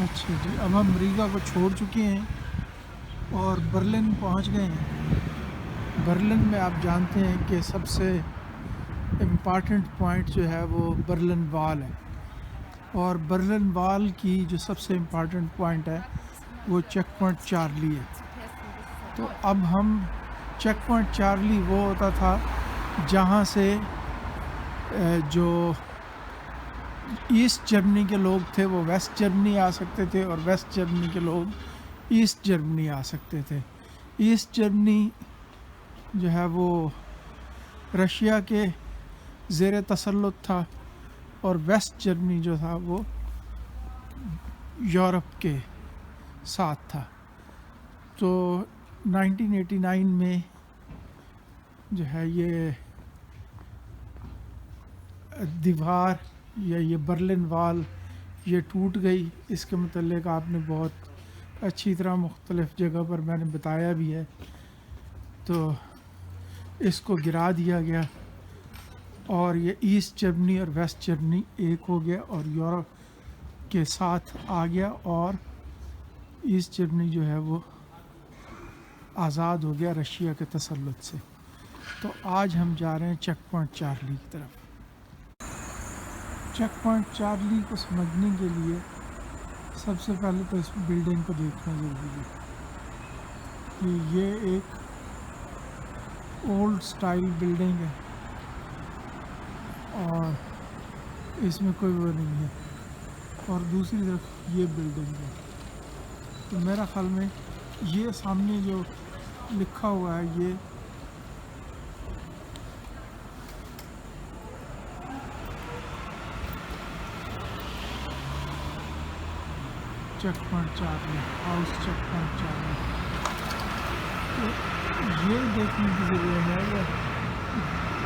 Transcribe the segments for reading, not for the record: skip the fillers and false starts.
اچھا جی، اب ہم ریگا کو چھوڑ چکے ہیں اور برلن پہنچ گئے ہیں۔ برلن میں آپ جانتے ہیں کہ سب سے امپارٹنٹ پوائنٹ جو ہے وہ برلن وال ہے، اور برلن وال کی جو سب سے امپارٹنٹ پوائنٹ ہے وہ چیک پوائنٹ چارلی ہے۔ تو اب ہم چیک پوائنٹ چارلی وہ ہوتا تھا جہاں سے جو ایسٹ جرمنی کے لوگ تھے وہ ویسٹ جرمنی آ سکتے تھے، اور ویسٹ جرمنی کے لوگ ایسٹ جرمنی آ سکتے تھے۔ ایسٹ جرمنی جو ہے وہ رشیا کے زیر تسلط تھا، اور ویسٹ جرمنی جو تھا وہ یورپ کے ساتھ تھا۔ تو 1989 میں جو ہے یہ دیوار یا یہ برلن وال یہ ٹوٹ گئی۔ اس کے متعلق آپ نے بہت اچھی طرح مختلف جگہ پر میں نے بتایا بھی ہے۔ تو اس کو گرا دیا گیا، اور یہ ایسٹ جرمنی اور ویسٹ جرمنی ایک ہو گیا اور یورپ کے ساتھ آ گیا، اور ایسٹ جرمنی جو ہے وہ آزاد ہو گیا رشیا کے تسلط سے۔ تو آج ہم جا رہے ہیں چیک پوائنٹ چارلی کی طرف۔ چیک پوائنٹ چارلی کو سمجھنے کے لیے سب سے پہلے تو اس بلڈنگ کو دیکھنا ضروری ہے کہ یہ ایک اولڈ سٹائل بلڈنگ ہے، اور اس میں کوئی وہ نہیں ہے، اور دوسری طرف یہ بلڈنگ ہے۔ تو میرا خیال میں یہ سامنے جو لکھا ہوا ہے یہ check point Charlie, house check point Charlie. تو یہ دیکھنے کی ضرورت ہے کہ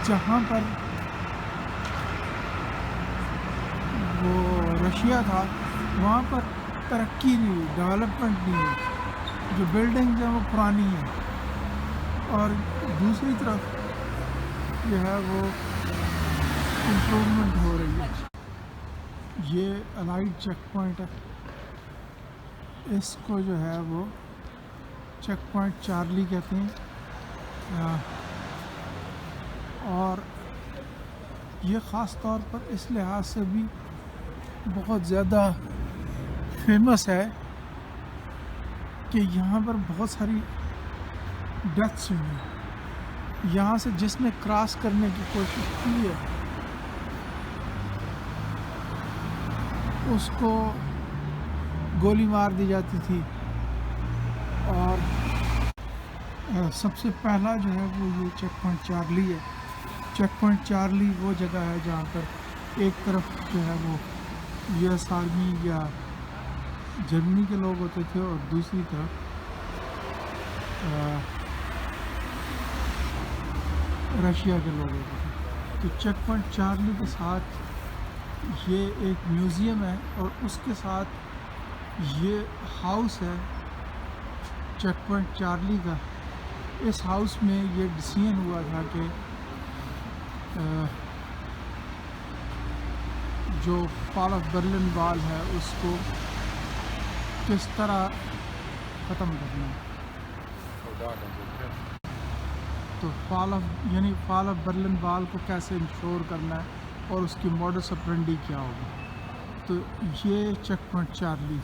جہاں پر وہ رشیا تھا وہاں پر ترقی نہیں ہوئی، ڈیولپمنٹ نہیں ہوئی، جو بلڈنگز ہیں وہ پرانی ہیں، اور دوسری طرف جو ہے وہ امپرومنٹ ہو رہی ہے۔ یہ الائٹ چیک پوائنٹ ہے، اس کو جو ہے وہ چیک پوائنٹ چارلی کہتے ہیں، اور یہ خاص طور پر اس لحاظ سے بھی بہت زیادہ فیمس ہے کہ یہاں پر بہت ساری ڈیتھس ہوئی ہیں۔ یہاں سے جس نے کراس کرنے کی کوشش کی ہے اس کو گولی مار دی جاتی تھی، اور سب سے پہلا جو ہے وہ یہ چیک پوائنٹ چارلی ہے۔ چیک پوائنٹ چارلی وہ جگہ ہے جہاں پر ایک طرف جو ہے وہ یو ایس آرمی یا جرمنی کے لوگ ہوتے تھے، اور دوسری طرف رشیا کے لوگ ہوتے تھے۔ تو چیک پوائنٹ چارلی کے ساتھ یہ ایک میوزیم ہے، اور اس کے ساتھ یہ ہاؤس ہے چیک پوائنٹ چارلی کا۔ اس ہاؤس میں یہ ڈیسیژن ہوا تھا کہ جو فال آف برلن وال ہے اس کو کس طرح ختم کرنا ہے۔ تو فال آف برلن وال کو کیسے انشور کرنا ہے اور اس کی موڈس اپرنڈی کیا ہوگی۔ تو یہ چیک پوائنٹ چارلی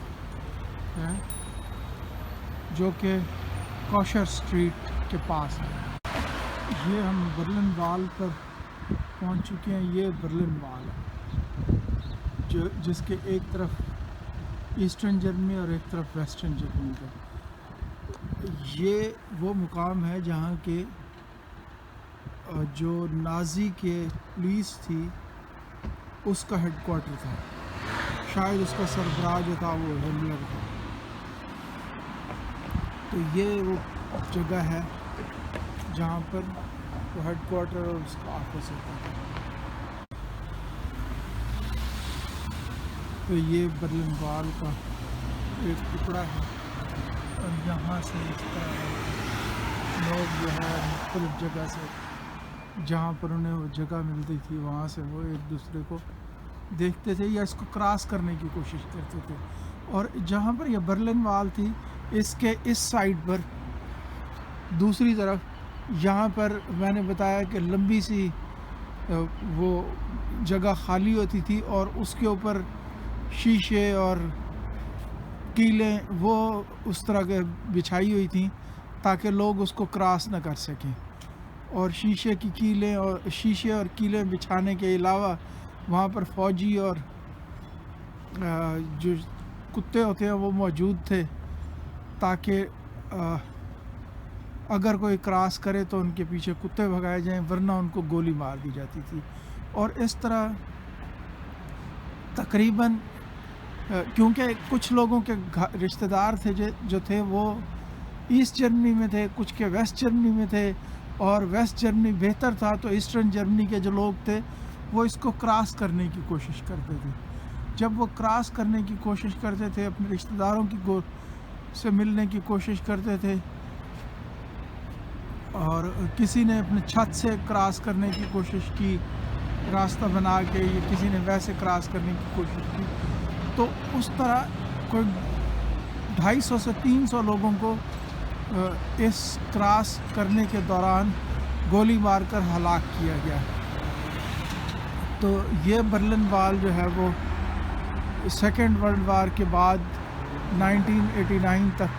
ہے جو کہ کوشر اسٹریٹ کے پاس ہے۔ یہ ہم برلن وال پر پہنچ چکے ہیں۔ یہ برلن وال ہے جس کے ایک طرف ایسٹرن جرمنی اور ایک طرف ویسٹرن جرمنی کا۔ یہ وہ مقام ہے جہاں کے جو نازی کے پولیس تھی اس کا ہیڈ کوارٹر تھا، شاید اس کا سربراہ جو تھا وہ ہملر تھا۔ تو یہ وہ جگہ ہے جہاں پر وہ ہیڈ کوارٹر اور اس کا آفس ہوتا تھا۔ تو یہ برلن وال کا ایک ٹکڑا ہے، اور یہاں سے اس طرح لوگ جو ہے مختلف جگہ سے جہاں پر انہیں وہ جگہ ملتی تھی وہاں سے وہ ایک دوسرے کو دیکھتے تھے یا اس کو کراس کرنے کی کوشش کرتے تھے، اور جہاں پر یہ برلن وال تھی اس کے اس سائڈ پر دوسری طرف یہاں پر میں نے بتایا کہ لمبی سی وہ جگہ خالی ہوتی تھی اور اس کے اوپر شیشے اور کیلیں وہ اس طرح کے بچھائی ہوئی تھیں تاکہ لوگ اس کو کراس نہ کر سکیں، اور شیشے کی کیلیں اور شیشے اور کیلیں بچھانے کے علاوہ وہاں پر فوجی اور جو کتے ہوتے ہیں وہ موجود تھے تاکہ اگر کوئی کراس کرے تو ان کے پیچھے کتے بھگائے جائیں، ورنہ ان کو گولی مار دی جاتی تھی۔ اور اس طرح تقریباً کیونکہ کچھ لوگوں کے رشتہ دار تھے جو تھے وہ ایسٹ جرمنی میں تھے، کچھ کے ویسٹ جرمنی میں تھے، اور ویسٹ جرمنی بہتر تھا تو ایسٹرن جرمنی کے جو لوگ تھے وہ اس کو کراس کرنے کی کوشش کرتے تھے۔ جب وہ کراس کرنے کی کوشش کرتے تھے، اپنے رشتہ داروں کی سے ملنے کی کوشش کرتے تھے، اور کسی نے اپنے چھت سے کراس کرنے کی کوشش کی راستہ بنا کے، یا کسی نے ویسے کراس کرنے کی کوشش کی، تو اس طرح کوئی 250 سے 300 لوگوں کو اس کراس کرنے کے دوران گولی مار کر ہلاک کیا گیا۔ تو یہ برلن وال جو ہے وہ سیکنڈ ورلڈ وار کے بعد 1989 تک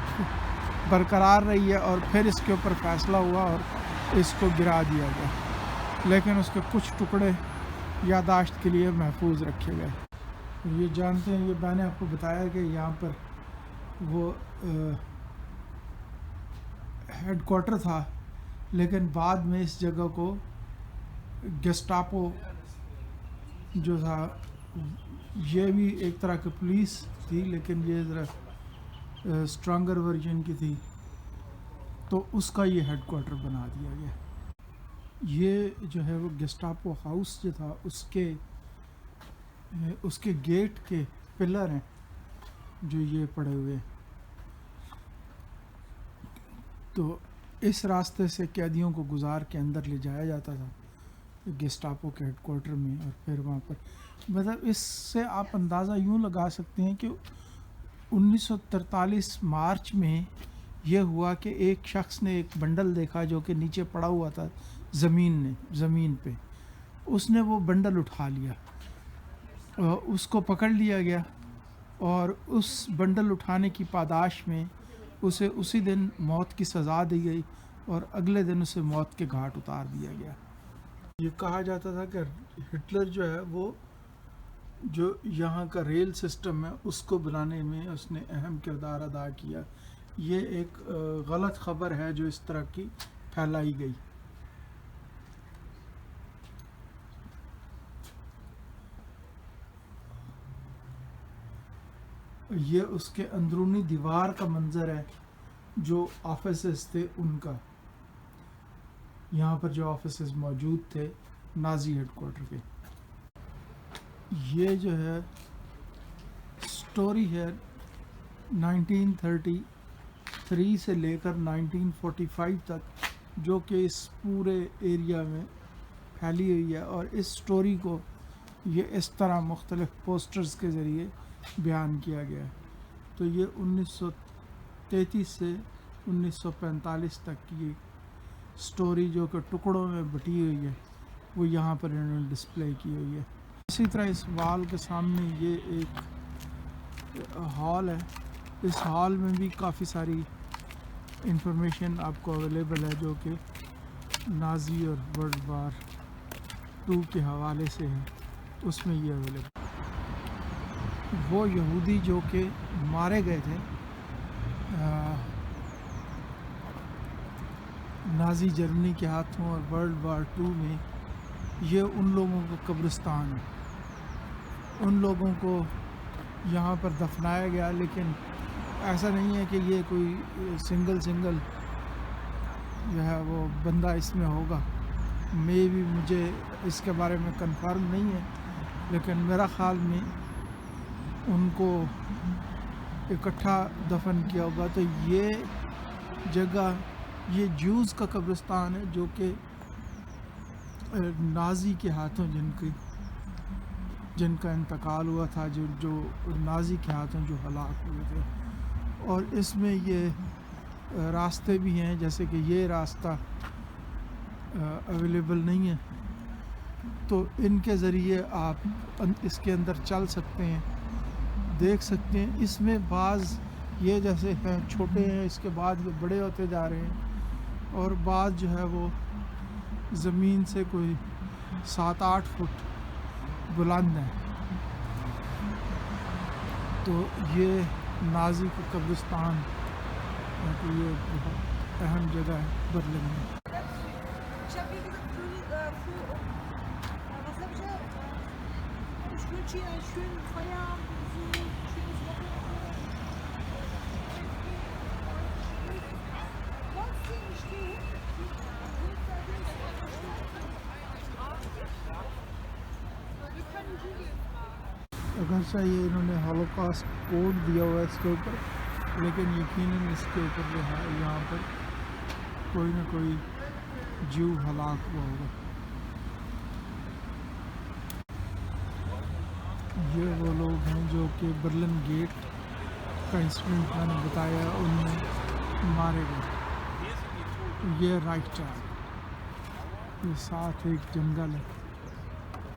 برقرار رہی ہے، اور پھر اس کے اوپر فیصلہ ہوا اور اس کو گرا دیا گیا، لیکن اس کے کچھ ٹکڑے یادداشت کے لیے محفوظ رکھے گئے۔ یہ جانتے ہیں، یہ میں نے آپ کو بتایا کہ یہاں پر وہ ہیڈ کوارٹر تھا، لیکن بعد میں اس جگہ کو گیسٹاپو جو تھا، یہ بھی ایک طرح کی پولیس تھی لیکن یہ ذرا اسٹرانگر ورژن کی تھی، تو اس کا یہ ہیڈ کوارٹر بنا دیا گیا۔ یہ جو ہے وہ گیسٹاپو ہاؤس جو تھا اس کے گیٹ کے پلر ہیں جو یہ پڑے ہوئے، تو اس راستے سے قیدیوں کو گزار کے اندر لے جایا جاتا تھا گیسٹاپو کے ہیڈ کوارٹر میں، اور پھر وہاں پر مطلب اس سے آپ اندازہ یوں لگا سکتے ہیں کہ 1943 مارچ میں یہ ہوا کہ ایک شخص نے ایک بنڈل دیکھا جو کہ نیچے پڑا ہوا تھا زمین پہ، اس نے وہ بنڈل اٹھا لیا، اس کو پکڑ لیا گیا، اور اس بنڈل اٹھانے کی پاداش میں اسے اسی دن موت کی سزا دی گئی، اور اگلے دن اسے موت کے گھاٹ اتار دیا گیا۔ یہ کہا جاتا تھا کہ ہٹلر جو ہے وہ جو یہاں کا ریل سسٹم ہے اس کو بنانے میں اس نے اہم کردار ادا کیا۔ یہ ایک غلط خبر ہے جو اس طرح کی پھیلائی گئی۔ یہ اس کے اندرونی دیوار کا منظر ہے جو آفیسز تھے ان کا، یہاں پر جو آفیسز موجود تھے نازی ہیڈ کوارٹر کے۔ یہ جو ہے سٹوری ہے 1933 سے لے کر 1945 تک، جو کہ اس پورے ایریا میں پھیلی ہوئی ہے، اور اس سٹوری کو یہ اس طرح مختلف پوسٹرز کے ذریعے بیان کیا گیا ہے۔ تو یہ 1933 سے 1945 تک کی سٹوری جو کہ ٹکڑوں میں بٹی ہوئی ہے وہ یہاں پر انہوں نے ڈسپلے کی ہوئی ہے۔ اسی طرح اس وال کے سامنے یہ ایک ہال ہے، اس ہال میں بھی کافی ساری انفارمیشن آپ کو اویلیبل ہے جو کہ نازی اور ورلڈ وار 2 کے حوالے سے ہے، اس میں یہ اویلیبل۔ وہ یہودی جو کہ مارے گئے تھے نازی جرمنی کے ہاتھوں اور ورلڈ وار 2 میں، یہ ان لوگوں کا قبرستان ہے، ان لوگوں کو یہاں پر دفنایا گیا، لیکن ایسا نہیں ہے کہ یہ کوئی سنگل جو ہے وہ بندہ اس میں ہوگا، میں بھی مجھے اس کے بارے میں کنفرم نہیں ہے، لیکن میرا خیال میں ان کو اکٹھا دفن کیا ہوگا۔ تو یہ جگہ یہ جوز کا قبرستان ہے جو کہ نازی کے ہاتھوں جن کی جن کا انتقال ہوا تھا، جو نازی کے ہاتھوں جو ہلاک ہوئے تھے. اور اس میں یہ راستے بھی ہیں، جیسے کہ یہ راستہ اویلیبل نہیں ہے، تو ان کے ذریعے آپ اس کے اندر چل سکتے ہیں، دیکھ سکتے ہیں. اس میں بعض یہ جیسے ہیں چھوٹے ہیں، اس کے بعد یہ بڑے ہوتے جا رہے ہیں، اور بعض جو ہے وہ زمین سے کوئی 7-8 فٹ بلند ہیں. تو یہ نازی کا قبرستان یہ بہت اہم جگہ ہے برلن میں. Ich habe wie gesagt was habe ich? Ich wünsche Ihnen einen schönen Feierabend, schönes Wochenende. Sonst nicht اگرچہ یہ انہوں نے ہولوکاسٹ کوڈ دیا ہوا ہے اس کے اوپر، لیکن یقیناً اس کے اوپر جو ہے یہاں پر کوئی نہ کوئی جیو ہلاک ہوا ہوگا. یہ وہ لوگ ہیں جو کہ برلن گیٹ کا انسیڈنٹ میں نے بتایا ان میں مارے گئے. یہ رائٹ ٹرائب، یہ ساتھ ایک جنگل ہے.